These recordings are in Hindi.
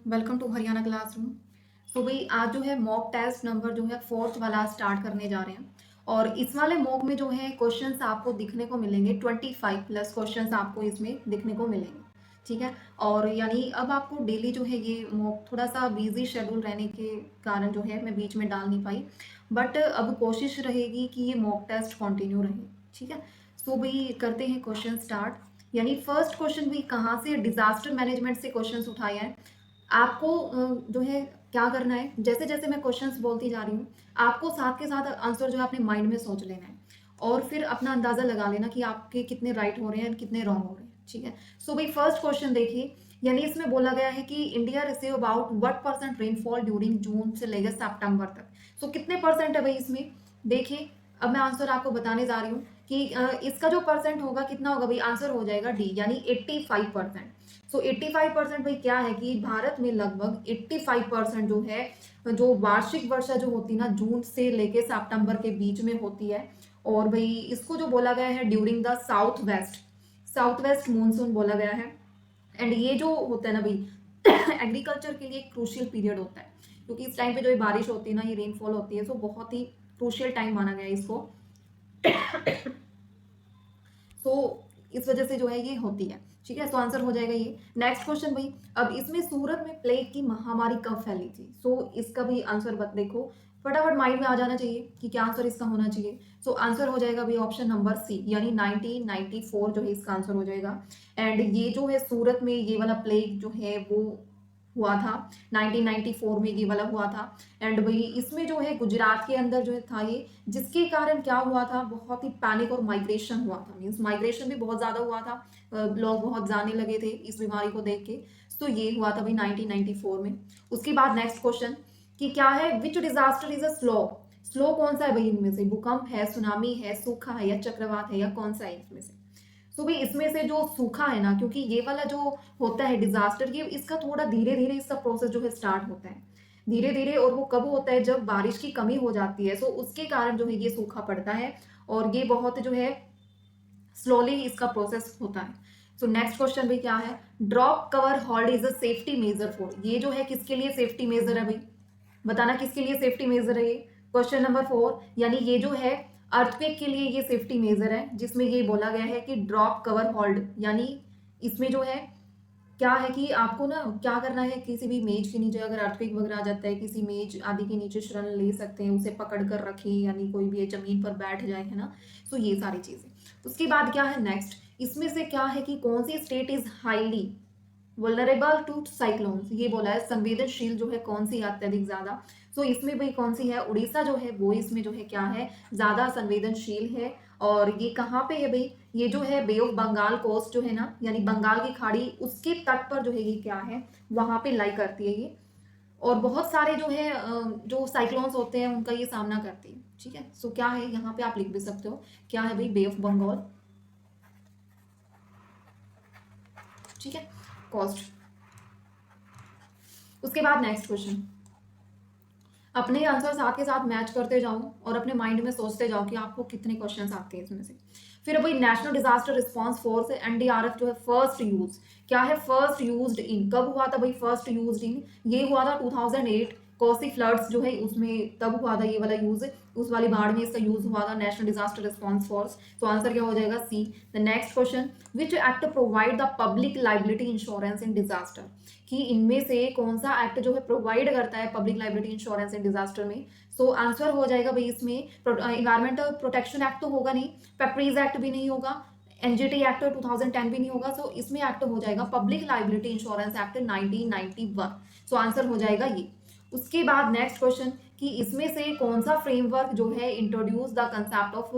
Welcome to Haryana classroom. तो भाई आज जो है मॉक टेस्ट नंबर जो है फोर्थ वाला स्टार्ट करने जा रहे हैं। और इस वाले मॉक में जो है क्वेश्चंस आपको दिखने को मिलेंगे 25 प्लस क्वेश्चंस आपको इसमें दिखने को मिलेंगे। ठीक है। और यानी अब आपको डेली जो है ये मॉक थोड़ा सा बिजी शेड्यूल रहने के कारण जो है मैं बीच में डाल नहीं पाई, बट अब कोशिश रहेगी कि ये मॉक टेस्ट कंटिन्यू रहे। ठीक है। सो भाई करते हैं क्वेश्चन स्टार्ट। यानी फर्स्ट क्वेश्चन भी कहाँ से, डिजास्टर मैनेजमेंट से क्वेश्चंस उठाए हैं। आपको जो है क्या करना है, जैसे जैसे मैं क्वेश्चंस बोलती जा रही हूँ आपको साथ के साथ आंसर जो है अपने माइंड में सोच लेना है और फिर अपना अंदाजा लगा लेना कि आपके कितने राइट हो रहे हैं कितने रॉन्ग हो रहे हैं। ठीक है। सो भाई फर्स्ट क्वेश्चन देखिए। यानी इसमें बोला गया है कि India receive about what percent rainfall during June से लेकर सितंबर तक। सो कितने परसेंट है भाई इसमें। देखिए अब मैं आंसर आपको बताने जा रही हूँ कि इसका जो परसेंट होगा कितना होगा भाई, आंसर हो जाएगा डी यानी 85%। सो 85% भाई क्या है कि भारत में लगभग 85% जो है, जो वार्षिक वर्षा जो होती है ना जून से लेके सितंबर के बीच में होती है। और भाई इसको जो बोला गया है during the south west monsoon बोला गया है। एंड ये जो होता है ना भाई एग्रीकल्चर के लिए क्रूशियल पीरियड होता है, क्योंकि इस टाइम पे जो ये बारिश होती है ना, ये रेनफॉल होती है, तो बहुत ही क्रूशियल टाइम माना गया है इसको। सो इस वजह से जो है ये होती है। ठीक है। सो आंसर हो जाएगा ये। नेक्स्ट क्वेश्चन भाई, अब इसमें सूरत में प्लेग की महामारी कब फैली थी। सो इसका भी आंसर बत देखो, फटाफट माइंड में आ जाना चाहिए कि क्या आंसर इसका होना चाहिए। सो आंसर हो जाएगा भाई ऑप्शन नंबर सी यानी 1994 जो है इसका आंसर हो जाएगा। एंड ये जो है सूरत में ये वाला प्लेग जो है वो हुआ था 1994 में, ये वाला हुआ था। एंड भाई इसमें जो है गुजरात के अंदर जो है था ये, जिसके कारण क्या हुआ था, बहुत ही पैनिक और माइग्रेशन हुआ था। मीन्स माइग्रेशन भी बहुत ज्यादा हुआ था, लोग बहुत जाने लगे थे इस बीमारी को देख के। तो ये हुआ था भाई 1994 में। उसके बाद नेक्स्ट क्वेश्चन कि क्या है, which disaster is a slow. Slow कौन सा है भाई इनमें से, भूकंप है, सुनामी है, सूखा है, या चक्रवात है, या कौन सा है इसमें से। तो भाई इसमें से जो सूखा है ना, क्योंकि ये वाला जो होता है डिजास्टर, ये इसका थोड़ा धीरे धीरे इसका प्रोसेस जो है स्टार्ट होता है धीरे धीरे। और वो कब होता है, जब बारिश की कमी हो जाती है, सो उसके कारण जो है ये सूखा पड़ता है और ये बहुत जो है स्लोली इसका प्रोसेस होता है। सो नेक्स्ट क्वेश्चन भी क्या है, drop cover hold is a safety major for. ये जो है किसके लिए सेफ्टी मेजर है भाई, बताना किसके लिए सेफ्टी मेजर है ये। क्वेश्चन नंबर 4 यानी ये जो है अर्थक्वेक के लिए ये सेफ्टी मेजर है, जिसमें ये बोला गया है कि ड्रॉप कवर होल्ड, यानी इसमें जो है क्या है कि आपको ना क्या करना है, किसी भी मेज के नीचे अगर अर्थक्वेक वगैरह आ जाता है, किसी मेज आदि के नीचे शरण ले सकते हैं, उसे पकड़ कर रखें, यानी कोई भी जमीन पर बैठ जाए, है ना। तो ये सारी चीजें। उसके बाद क्या है नेक्स्ट, इसमें से क्या है कि कौन सी state is highly vulnerable to cyclones. ये बोला है संवेदनशील जो है कौन सी है अत्यधिक ज्यादा। सो इसमें भाई कौन सी है, उड़ीसा जो है वो इसमें जो है क्या है, ज्यादा संवेदनशील है। और ये कहाँ पे है भाई, ये जो है बे ऑफ बंगाल कोस्ट जो है ना, यानी बंगाल की खाड़ी उसके तट पर जो है ये क्या है, वहां पे लाई करती है ये। और बहुत सारे जो है जो साइक्लोन्स होते हैं उनका ये सामना करती है। ठीक है। सो क्या है यहाँ पे आप लिख भी सकते हो, क्या है भाई, बे ऑफ बंगाल। ठीक है, कोस्ट। उसके बाद नेक्स्ट क्वेश्चन, अपने आंसर साथ के साथ मैच करते जाओ और अपने माइंड में सोचते जाओ कि आपको कितने क्वेश्चंस आते हैं इसमें से। फिर भाई national disaster response force NDRF जो है फर्स्ट यूज, क्या है, फर्स्ट यूज्ड इन, कब हुआ था भाई फर्स्ट यूज्ड इन, ये हुआ था 2008 कोसी फ्लड्स जो है उसमें तब हुआ था ये वाला यूज, उस वाली बाढ़ में इसका यूज हुआ था नेशनल डिजास्टर रिस्पांस फोर्स। तो आंसर क्या हो जाएगा C. The next question, which act provide the public liability insurance in disaster, कि इनमें से कौन सा एक्ट जो है प्रोवाइड करता है public liability insurance in disaster में। सो आंसर हो जाएगा भाई इसमें इन्वायरमेंटल प्रोटेक्शन एक्ट तो होगा नहीं, पेप्रीज एक्ट भी नहीं होगा, एनजीटी एक्ट 2010 भी नहीं होगा। सो इसमें एक्ट हो जाएगा public liability insurance act 1991। So answer हो जाएगा ये। उसके बाद नेक्स्ट क्वेश्चन कि इसमें से कौन सा फ्रेमवर्क जो है introduce the concept of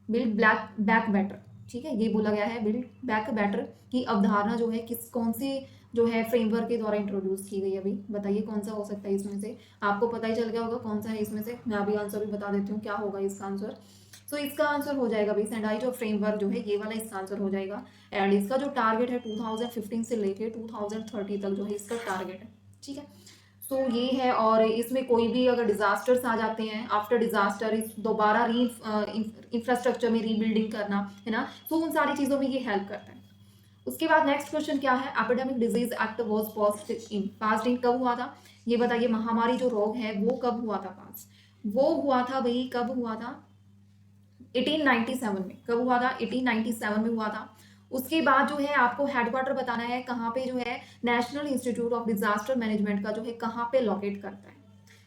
build black back better. ठीक है, ये बोला गया है बिल्ड बैक बेटर की अवधारणा जो है किस कौन सी जो है फ्रेमवर्क के द्वारा इंट्रोड्यूस की गई। अभी बताइए कौन सा हो सकता है इसमें से, आपको पता ही चल गया होगा कौन सा है इसमें से। मैं अभी आंसर भी बता देती हूँ क्या होगा इसका आंसर। सो इसका आंसर हो जाएगा भाई सेंडाई जो फ्रेमवर्क जो है ये वाला इसका आंसर हो जाएगा। एंड इसका जो टारगेट है 2015 से लेके 2030 तक जो है इसका टारगेट है। ठीक है। सो ये है। और इसमें कोई भी अगर डिजास्टर्स आ जाते हैं, आफ्टर डिजास्टर इस दोबारा इंफ्रास्ट्रक्चर में रीबिल्डिंग करना, है ना, तो उन सारी चीज़ों में ये हेल्प करता है। उसके बाद नेक्स्ट क्वेश्चन क्या है, epidemic disease act was passed in कब हुआ था, ये बताइए। महामारी जो रोग है वो कब हुआ था पास, वो हुआ था भाई, कब हुआ था, 1897 में। कब हुआ था, 1897 में हुआ था। उसके बाद जो है आपको हेडक्वार्टर बताना है कहाँ पे जो है national institute of disaster management का जो है कहाँ पे लोकेट करता है,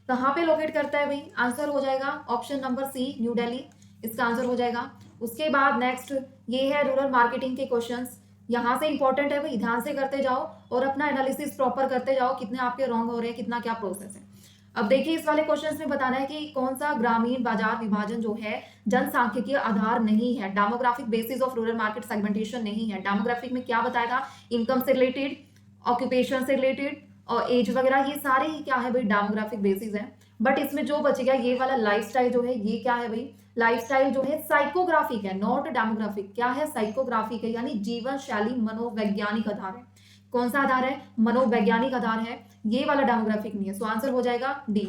कहाँ पे लोकेट करता है भाई, आंसर हो जाएगा option number C, new Delhi, इसका आंसर हो जाएगा। उसके बाद नेक्स्ट ये है रूरल मार्केटिंग के क्वेश्चंस, यहाँ से इंपॉर्टेंट है भाई, ध्यान से करते जाओ और अपना एनालिसिस प्रॉपर करते जाओ, कितने आपके रॉन्ग हो रहे हैं, कितना क्या प्रोसेस है। अब देखिए इस वाले क्वेश्चंस में बताना है कि कौन सा ग्रामीण बाजार विभाजन जो है जनसांख्यिकीय आधार नहीं है, demographic basis of rural market segmentation नहीं है। डेमोग्राफिक में क्या बताया था, इनकम से रिलेटेड, ऑक्यूपेशन से रिलेटेड और एज वगैरह, ये सारे ही क्या है भाई, डेमोग्राफिक बेसिस है। बट इसमें जो बच गया ये वाला लाइफस्टाइल जो है, ये क्या है भाई, लाइफस्टाइल जो है साइकोग्राफिक है, नॉट डेमोग्राफिक। क्या है, साइकोग्राफिक है, यानी जीवन शैली मनोवैज्ञानिक आधार है। कौन सा आधार है, मनोवैज्ञानिक आधार है, ये वाला डेमोग्राफिक नहीं है। सो आंसर हो जाएगा डी।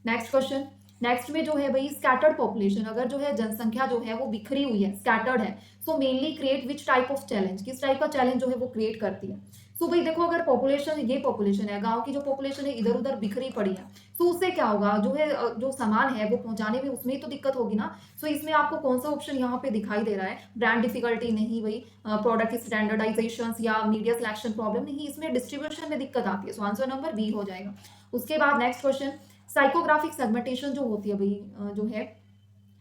नेक्स्ट क्वेश्चन, नेक्स्ट में जो है भाई स्कैटर्ड पॉपुलेशन, अगर जो है जनसंख्या जो है वो बिखरी हुई है, स्कैटर्ड है, so mainly create which type of challenge, किस टाइप का चैलेंज जो है वो क्रिएट करती है। सो भाई देखो अगर पॉपुलेशन, ये पॉपुलेशन है, गांव की जो पॉपुलेशन है इधर उधर बिखरी पड़ी है, तो उससे क्या होगा, जो है जो सामान है वो पहुंचाने में उसमें तो दिक्कत होगी ना। सो इसमें आपको कौन सा ऑप्शन यहाँ पे दिखाई दे रहा है, ब्रांड डिफिकल्टी नहीं भाई, प्रोडक्ट की स्टैंडर्डाइजेशन या मीडिया सिलेक्शन प्रॉब्लम नहीं, इसमें डिस्ट्रीब्यूशन में दिक्कत आती है। सो आंसर नंबर बी हो जाएगा। उसके बाद नेक्स्ट क्वेश्चन, साइकोग्राफिक सेगमेंटेशन जो होती है भाई, जो है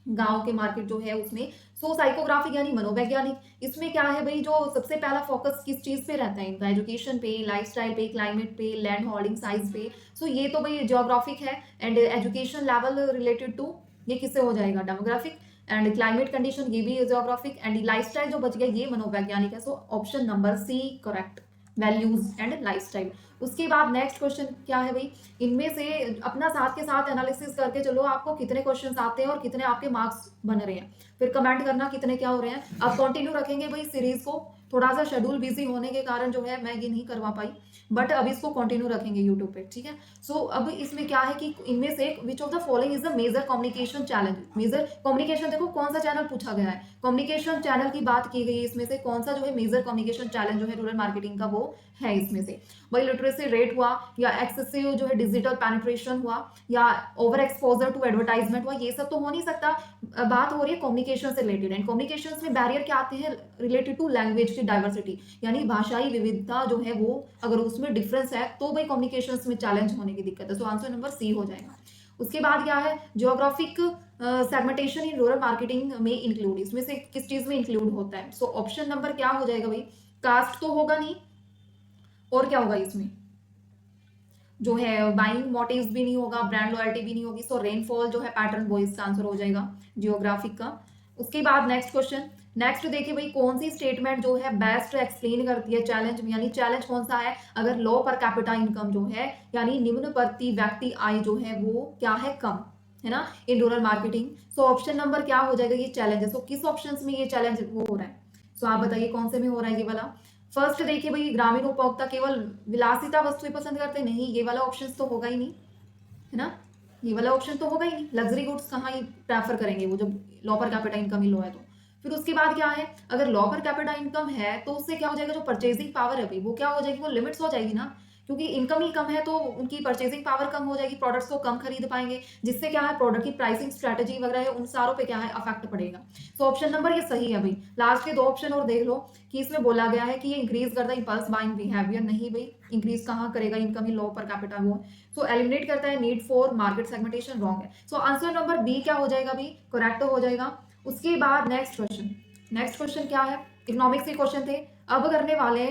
गांव के मार्केट जो है उसमें, सो साइकोग्राफिक यानी मनोवैज्ञानिक, इसमें क्या है भाई, जो सबसे पहला फोकस किस चीज पे रहता है इनका, एजुकेशन पे, लाइफस्टाइल पे, क्लाइमेट पे, लैंड होल्डिंग साइज पे। सो ये तो भाई जियोग्राफिक है, and education level related to, ये किससे हो जाएगा, डेमोग्राफिक, एंड क्लाइमेट कंडीशन ये भी जियोग्राफिक, एंड लाइफस्टाइल जो बच गया ये मनोवैज्ञानिक है। So option number C correct, values and lifestyle. उसके बाद नेक्स्ट क्वेश्चन क्या है भाई, इनमें से अपना साथ के साथ एनालिसिस करके चलो आपको कितने क्वेश्चंस आते हैं और कितने आपके मार्क्स बन रहे हैं, फिर कमेंट करना कितने क्या हो रहे हैं। अब कंटिन्यू रखेंगे भाई सीरीज को, थोड़ा सा शेड्यूल बिजी होने के कारण जो है मैं ये नहीं करवा पाई, बट अब इसको कंटिन्यू रखेंगे यूट्यूब पे, ठीक है। सो अब इसमें क्या है कि इनमें से which of the following is the major communication challenge, major communication, देखो कौन सा चैनल पूछा गया है, कम्युनिकेशन चैनल की बात की गई है, इसमें से कौन सा जो है मेजर कम्युनिकेशन चैलेंज जो है रूरल मार्केटिंग का वो है, इसमें से वही लिटरेसी रेट हुआ, या एक्सेसिव जो है डिजिटल पेनिट्रेशन हुआ, या ओवर एक्सपोजर टू एडवर्टाइजमेंट हुआ, ये सब तो हो नहीं सकता। बात हो रही है कम्युनिकेशन से रिलेटेड, एंड कम्युनिकेशन में बैरियर क्या आते हैं, रिलेटेड टू लैंग्वेज की डाइवर्सिटी, यानी भाषाई विविधता जो है वो अगर उसमें डिफरेंस है तो भाई कम्युनिकेशन में चैलेंज होने की दिक्कत है। सो आंसर नंबर सी हो जाएगा। उसके बाद क्या है, geographic segmentation in rural marketing में इंक्लूड, इसमें से किस चीज में इंक्लूड होता है। सो ऑप्शन नंबर क्या हो जाएगा भाई, कास्ट तो होगा नहीं, और क्या होगा इसमें, जो है बाइंग मोटिव्स भी नहीं होगा, ब्रांड लॉयल्टी भी नहीं होगी। सो रेनफॉल जो है पैटर्न वो इसका आंसर हो जाएगा जियोग्राफिक का। उसके बाद नेक्स्ट क्वेश्चन, नेक्स्ट देखिए भाई कौन सी स्टेटमेंट जो है बेस्ट एक्सप्लेन करती है चैलेंज, यानी चैलेंज कौन सा है, अगर लो पर कैपिटा इनकम जो है, यानी निम्न प्रति व्यक्ति आय जो है वो क्या है, कम है ना in rural marketing. So option number क्या हो जाएगा, ये चैलेंज है। सो किस ऑप्शन में ये चैलेंज वो हो रहा है, सो आप बताइए कौन से में हो रहा है ये वाला। फर्स्ट देखिए भाई ग्रामीण उपभोक्ता केवल विलासिता वस्तुएं पसंद करते नहीं, ये वाला ऑप्शन तो होगा ही नहीं, है ना, ये वाला ऑप्शन तो होगा ही नहीं, लग्जरी गुड्स कहाँ ही प्रेफर करेंगे वो जब लॉ पर कैपिटा इनकम ही लो है तो। फिर उसके बाद क्या है, अगर लॉ पर कैपिटा इनकम है तो उससे क्या हो जाएगा, जो परचेजिंग पावर है भाई वो क्या हो जाएगी, वो लिमिट्स हो जाएगी ना, क्योंकि इनकम ही कम है तो उनकी परचेजिंग पावर कम हो जाएगी, प्रोडक्ट्स को कम खरीद पाएंगे, जिससे क्या है प्रोडक्ट की प्राइसिंग स्ट्रेटेजी वगैरह है उन सारों पे क्या है अफेक्ट पड़ेगा। सो ऑप्शन नंबर ये सही है भाई। लास्ट के दो ऑप्शन और देख लो कि इसमें बोला गया है कि ये इंक्रीज करता है इंपल्स बाइंग बिहेवियर, नहीं भाई इंक्रीज कहाँ करेगा, इनकम ही लो पर कैपिटा वो। सो एलिमिनेट करता है need for market segmentation, wrong है। सो आंसर नंबर बी क्या हो जाएगा भाई, करेक्ट हो जाएगा। उसके बाद नेक्स्ट क्वेश्चन, नेक्स्ट क्वेश्चन क्या है, इकोनॉमिक्स के क्वेश्चन थे, अब करने वाले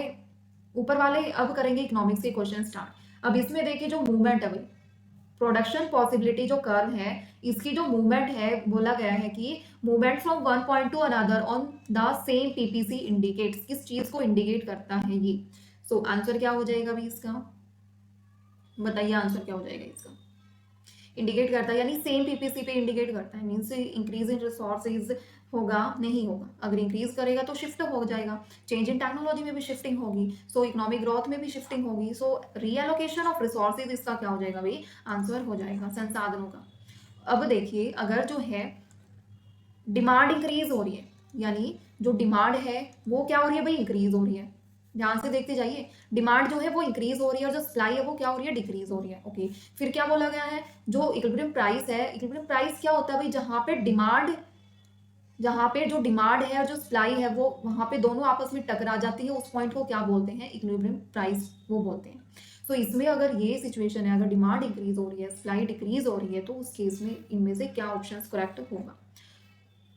ऊपर वाले, अब करेंगे इकोनॉमिक्स के क्वेश्चन स्टार्ट। अब इसमें देखिए जो मूवमेंट है भाई, प्रोडक्शन पॉसिबिलिटी जो कर्व है, इसकी जो मूवमेंट है बोला गया है कि movement from one point two another on the same PPC indicates, किस चीज को इंडिकेट करता है ये। सो आंसर क्या हो जाएगा भाई इसका, बताइए आंसर क्या हो जाएगा इसका, इंडिकेट करता है यानी सेम पीपीसी पे इंडिकेट करता है, मीन्स इंक्रीज इन रिसोर्सेज होगा नहीं होगा, अगर इंक्रीज करेगा तो शिफ्ट हो जाएगा, चेंज इन टेक्नोलॉजी में भी शिफ्टिंग होगी, सो इकोनॉमिक ग्रोथ में भी शिफ्टिंग होगी। सो रीएलोकेशन ऑफ रिसोर्सेज इसका क्या हो जाएगा भाई, आंसर हो जाएगा संसाधनों का। अब देखिए अगर जो है डिमांड इंक्रीज हो रही है, यानी जो डिमांड है वो क्या हो रही है भाई, इंक्रीज हो रही है, ध्यान से देखते जाइए, डिमांड जो है वो इंक्रीज हो रही है और जो सप्लाई है वो क्या हो रही है, डिक्रीज हो रही है। ओके, फिर क्या बोला गया है, जो इक्विलिब्रियम प्राइस है, इक्विलिब्रियम प्राइस क्या होता है भाई, जहां पे जो डिमांड है और जो सप्लाई है वो वहां पे दोनों आपस में टकरा जाती है, उस पॉइंट को क्या बोलते हैं, इक्विलिब्रियम प्राइस वो बोलते हैं। तो इसमें अगर ये सिचुएशन है, अगर डिमांड इंक्रीज हो रही है, सप्लाई डिक्रीज हो रही है, तो उस केस में इनमें से क्या ऑप्शन करेक्ट होगा।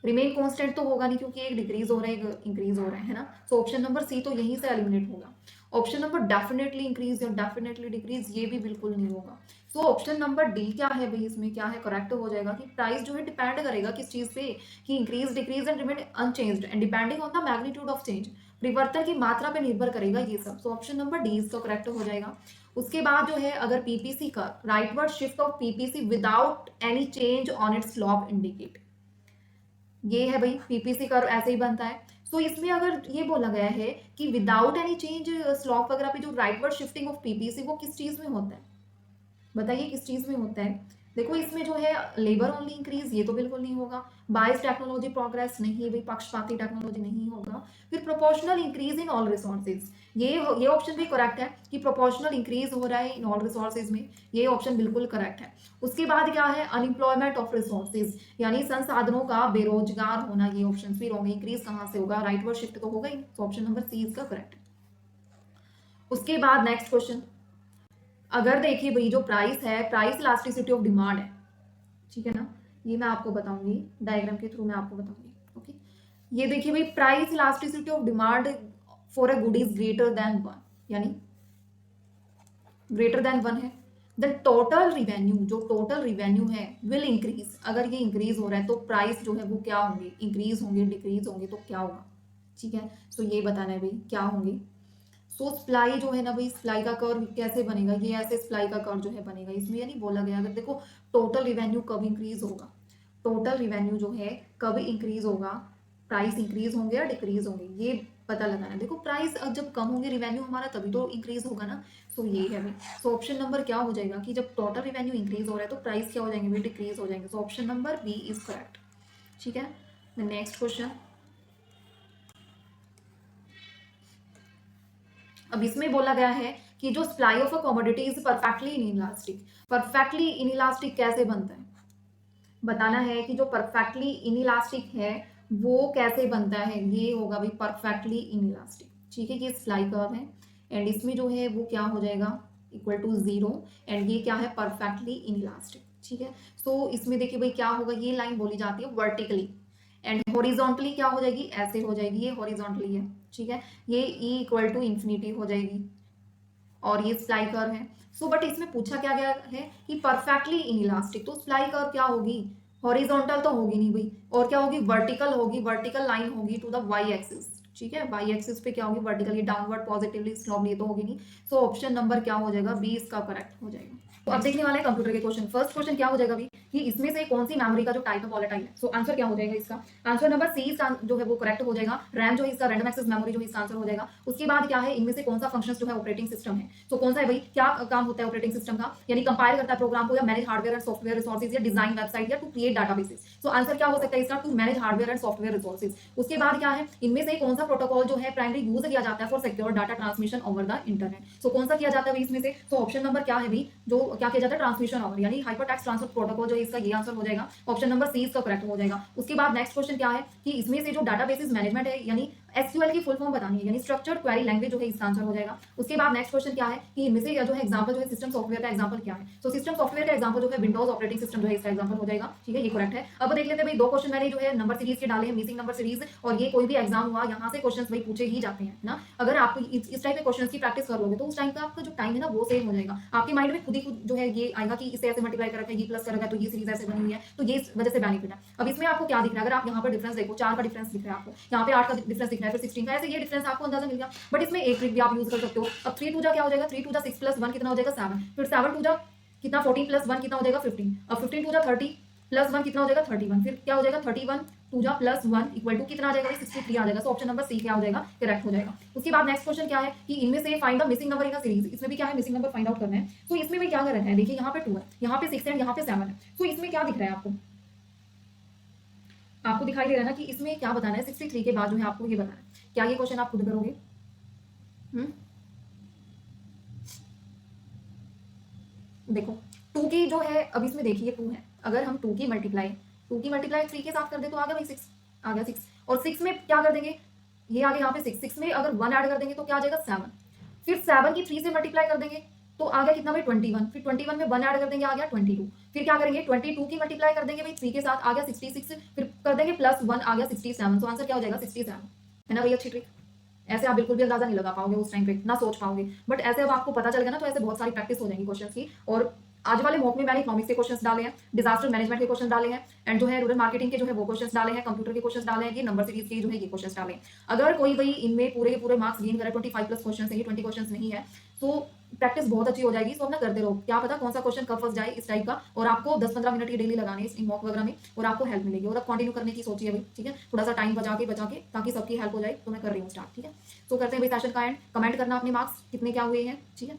रिमेन कांस्टेंट तो होगा नहीं, क्योंकि एक डिक्रीज हो रहा है, एक इंक्रीज हो रहा है ना। सो ऑप्शन नंबर सी तो यहीं से एलिमिनेट होगा। ऑप्शन नंबर डेफिनेटली इंक्रीज या डेफिनेटली डिक्रीज, ये भी बिल्कुल नहीं होगा। सो ऑप्शन नंबर डी क्या है भाई, इसमें क्या है करेक्ट हो जाएगा कि प्राइस जो है डिपेंड करेगा किस चीज पे, कि increase decrease and remain unchanged and depending on the magnitude of change, परिवर्तन की मात्रा पे निर्भर करेगा ये सब। सो ऑप्शन नंबर डी इसका करेक्ट हो जाएगा। उसके बाद जो है, अगर पीपीसी का rightward shift of PPC without any change on it's slope indicate, ये है भाई पीपीसी कर्व ऐसे ही बनता है। सो इसमें अगर ये बोला गया है कि विदाउट एनी चेंज स्लॉप वगैरह पे जो राइटवर्ड शिफ्टिंग ऑफ पीपीसी वो किस चीज में होता है, बताइए किस चीज में होता है। देखो इसमें जो है लेबर ओनली इंक्रीज, ये तो बिल्कुल नहीं होगा। बायस टेक्नोलॉजी प्रोग्रेस नहीं भाई, पक्षपाती टेक्नोलॉजी नहीं होगा। फिर proportional increase in all resources, ये ऑप्शन भी करेक्ट है कि प्रोपोर्शनल इंक्रीज हो रहा है इन ऑल रिसोर्सेज में, ये ऑप्शन बिल्कुल करेक्ट है। उसके बाद क्या है, अनएम्प्लॉयमेंट ऑफ रिसोर्सेज, यानी संसाधनों का बेरोजगार होना, ये ऑप्शन भी होंगे। इंक्रीज कहाँ से होगा, राइटवर्ड शिफ्ट तो होगा ही, तो ऑप्शन नंबर सी इसका करेक्ट है। उसके बाद नेक्स्ट क्वेश्चन, अगर देखिए भाई जो प्राइस है, प्राइस इलास्टिसिटी ऑफ डिमांड है, ठीक है ना, ये मैं आपको बताऊंगी डायग्राम के थ्रू, मैं आपको बताऊंगी। ओके, ये देखिए भाई price elasticity of demand for a good is greater than one, यानी ग्रेटर देन वन है, द टोटल रिवेन्यू, जो टोटल रिवेन्यू है विल इंक्रीज, अगर ये इंक्रीज हो रहा है तो प्राइस जो है वो क्या होंगे, इंक्रीज होंगे, डिक्रीज होंगे, तो क्या होगा, ठीक है। सो ये बताना है भाई क्या होंगे। सो सप्लाई जो है ना भाई, सप्लाई का कर्व कैसे बनेगा, ये ऐसे सप्लाई का कर्व जो है बनेगा, इसमें यानी बोला गया अगर देखो टोटल रिवेन्यू कब इंक्रीज होगा, टोटल रिवेन्यू जो है कब इंक्रीज होगा, प्राइस इंक्रीज होंगे या डिक्रीज होंगे, ये पता लगाना है। देखो प्राइस जब कम होंगे रिवेन्यू हमारा, तभी तो इंक्रीज होगा ना। सो ये है भाई। सो ऑप्शन नंबर क्या हो जाएगा कि जब टोटल रिवेन्यू इंक्रीज हो रहा है तो प्राइस क्या हो जाएंगे भाई, डिक्रीज हो जाएंगे। So option number B is correct, ठीक है। नेक्स्ट क्वेश्चन, अब इसमें बोला गया है कि जो supply of a commodity is perfectly inelastic, perfectly inelastic कैसे बनता है, बताना है कि जो परफेक्टली इनइलास्टिक है वो कैसे बनता है, ये होगा भाई परफेक्टली इनइलास्टिक, ठीक है। ये सप्लाई कर्व है एंड इसमें जो है वो क्या हो जाएगा, इक्वल टू जीरो, एंड ये क्या है, परफेक्टली इनइलास्टिक, ठीक है। सो इसमें देखिए भाई क्या होगा, ये लाइन बोली जाती है वर्टिकली, एंड हॉरिजॉन्टली क्या हो जाएगी, ऐसे हो जाएगी, ये हॉरिजॉन्टली है, ठीक है। ये ई इक्वल टू इन्फिनिटी हो जाएगी और ये सप्लाई कर्व है। सो बट इसमें पूछा क्या गया है कि परफेक्टली इनइलास्टिक, तो सप्लाई कर्व क्या होगी, हॉरिजॉन्टल तो होगी नहीं भाई, और क्या होगी, वर्टिकल होगी, वर्टिकल लाइन होगी टू द वाई एक्सिस, ठीक है। वाई एक्सिस पे क्या होगी, वर्टिकली डाउनवर्ड पॉजिटिवली स्लोप, ये तो होगी नहीं। सो ऑप्शन नंबर क्या हो जाएगा, बी इसका करेक्ट हो जाएगा। तो अब देखने वाले हैं कंप्यूटर के क्वेश्चन। फर्स्ट क्वेश्चन क्या हो जाएगा भाई कि इसमें से कौन सी मेमोरी का जो टाइप है वॉलेटाइल है। सो आंसर क्या हो जाएगा इसका, आंसर नंबर सी इसका जो है वो करेक्ट हो जाएगा। रैम जो है इसका रैंडम एक्सेस मेमोरी जो है इसका आंसर हो जाएगा। उसके बाद क्या है, इनमें से कौन सा फंक्शन जो है ऑपरेटिंग सिस्टम है। सो कौन सा है भाई, क्या काम होता है ऑपरेटिंग सिस्टम का, यानी कंपाइल करता है प्रोग्राम को, या manage hardware and software resources, या डिजाइन वेबसाइट, या to create databases. So answer क्या हो सकता है इसका, to manage hardware and software resources. उसके बाद क्या है, इनमें से कौन सा प्रोटोकॉल जो है प्राइमरी यूज किया जाता है for secure data transmission over the internet. So कौन सा किया जाता है इसमें से, तो ऑप्शन नंबर क्या है भाई, जो क्या किया जाता है, ट्रांसमिशन ओवर, यानी हाइपरटेक्स्ट ट्रांसफर प्रोटोकॉल जो है इसका ये आंसर हो जाएगा। ऑप्शन नंबर सी इसका करेक्ट हो जाएगा। उसके बाद नेक्स्ट क्वेश्चन क्या है कि इसमें से जो डाटाबेसेस मैनेजमेंट है, यानी एसक्यूएल की फुल फॉर्म बतानी है, यानी स्ट्रक्चर्ड क्वेरी लैंग्वेज जो है इसका आंसर हो जाएगा। उसके बाद नेक्स्ट क्वेश्चन क्या है कि इनमें से जो है एग्जांपल जो है सिस्टम सॉफ्टवेयर का एग्जांपल क्या है। तो सिस्टम सॉफ्टवेयर का एग्जांपल जो है विंडोज ऑपरेटिंग सिस्टम जो है इसका एग्जांपल हो जाएगा, ठीक है, ये करेक्ट है। अब देख लेते हैं भाई, दो क्वेश्चन मैंने जो है नंबर सीरीज के डाले हैं, मिसिंग नंबर सीरीज, और ये कोई भी एग्जाम हुआ यहाँ से क्वेश्चन भाई पूछे ही जाते हैं ना। अगर आप इस टाइप के क्वेश्चन की प्रैक्टिस कर लोगे तो उस टाइम का आपका जो टाइम है ना वो सेव हो जाएगा, आपके माइंड में खुद ही खुद जो है ये आएगा कि इसे ऐसे मल्टीप्लाई कर रखा है, ये प्लस कर रखा है, तो ये सीरीज ऐसे बनी हुई है, तो ये इस वजह से बेनिफिट है। अब इसमें आपको क्या दिख रहा है, अगर आप यहाँ पर डिफरेंस देखो, 4 का डिफरेंस दिख रहा है आपको, यहाँ पे 8 का डिफरेंस दिख रहा है, फिर 16 का, ऐसे ये डिफरेंस आपको अंदाजा मिल गया। बट इसमें एक ट्रिक भी आप यूज कर सकते हो। अब 3 2 क्या हो जाएगा, 3 2 6 प्लस 1 कितना हो जाएगा 7, फिर 7 2 कितना 14 प्लस 1 कितना हो जाएगा 15, अब 15 2 30 प्लस 1 कितना हो जाएगा 31, फिर क्या हो जाएगा 31 2 प्लस 1 इक्वल टू कितना आ जाएगा 63 आ जाएगा। सो ऑप्शन नंबर सी क्या हो जाएगा, करेक्ट हो जाएगा। उसके बाद नेक्स्ट क्वेश्चन क्या है कि इनमें से find the missing number in a series, इसमें भी क्या है मिसिंग नंबर फाइंड आउट करना है। तो इसमें भी क्या कर रखा है, देखिए यहाँ पे 2 है, यहाँ पे 6 है, यहाँ पे 7 है। तो इसमें क्या दिख रहा है आपको दिखाई दे रहा है ना कि इसमें क्या बताना है, 63 के बाद जो है आपको ये बताना है। क्या ये क्वेश्चन आप खुद करोगे, हम्म देखो 2 की जो है, अब इसमें देखिए 2 है, अगर हम 2 की मल्टीप्लाई 3 के साथ कर दे तो आ गया भाई 6, आ गया 6। और 6 में क्या कर देंगे, ये आ गया यहाँ पे 6, 6 में अगर 1 ऐड कर देंगे तो क्या आ जाएगा 7। फिर 7 की 3 से मल्टीप्लाई कर देंगे तो आ गया कितना भाई 21। फिर 21 में 1 ऐड कर देंगे, आ गया 22। फिर क्या करेंगे 22 की मल्टीप्लाई कर देंगे भाई 3 के साथ, आ गया 66। फिर कर देंगे प्लस 1, आ गया 67। तो आंसर क्या हो जाएगा 67, है ना भाई अच्छी ट्रिक। ऐसे आप बिल्कुल भी अंदाजा नहीं लगा पाओगे उस टाइम पे, ना सोच पाओगे, बट ऐसे अब आपको पता चल गया ना, तो ऐसे बहुत सारी प्रैक्टिस हो जाएगी क्वेश्चंस की। और आज वाले मॉक में मैंने इकोनॉमिक्स के क्वेश्चंस डाले हैं, डिजास्टर मैनेजमेंट के क्वेश्चन डाले हैं, एंड जो है रूरल मार्केटिंग के जो है वो क्वेश्चंस डाले हैं, कंप्यूटर के क्वेश्चंस डाले हैं, ये नंबर सीरीज के जो है ये क्वेश्चंस डाले हैं। अगर कोई भाई इनमें पूरे के पूरे मार्क्स गेन करे, 25 प्लस क्वेश्चन है ये, 20 क्वेश्चन नहीं है, तो प्रैक्टिस बहुत अच्छी हो जाएगी। सो अपना करते रहो, क्या पता कौन सा क्वेश्चन कब फंस जाए इस टाइप का, और आपको 10-15 मिनट की डेली लगाने इस मॉक वगैरह में, और आपको हेल्प मिलेगी। और अब कंटिन्यू करने की सोचिए भाई, ठीक है, थोड़ा सा टाइम बचा के ताकि सबकी हेल्प हो जाए, तो मैं कर रही हूँ स्टार्ट, ठीक है। सो करते हैं भाई सेशन का एंड, कमेंट करना अपने मार्क्स कितने क्या हुए हैं, ठीक है।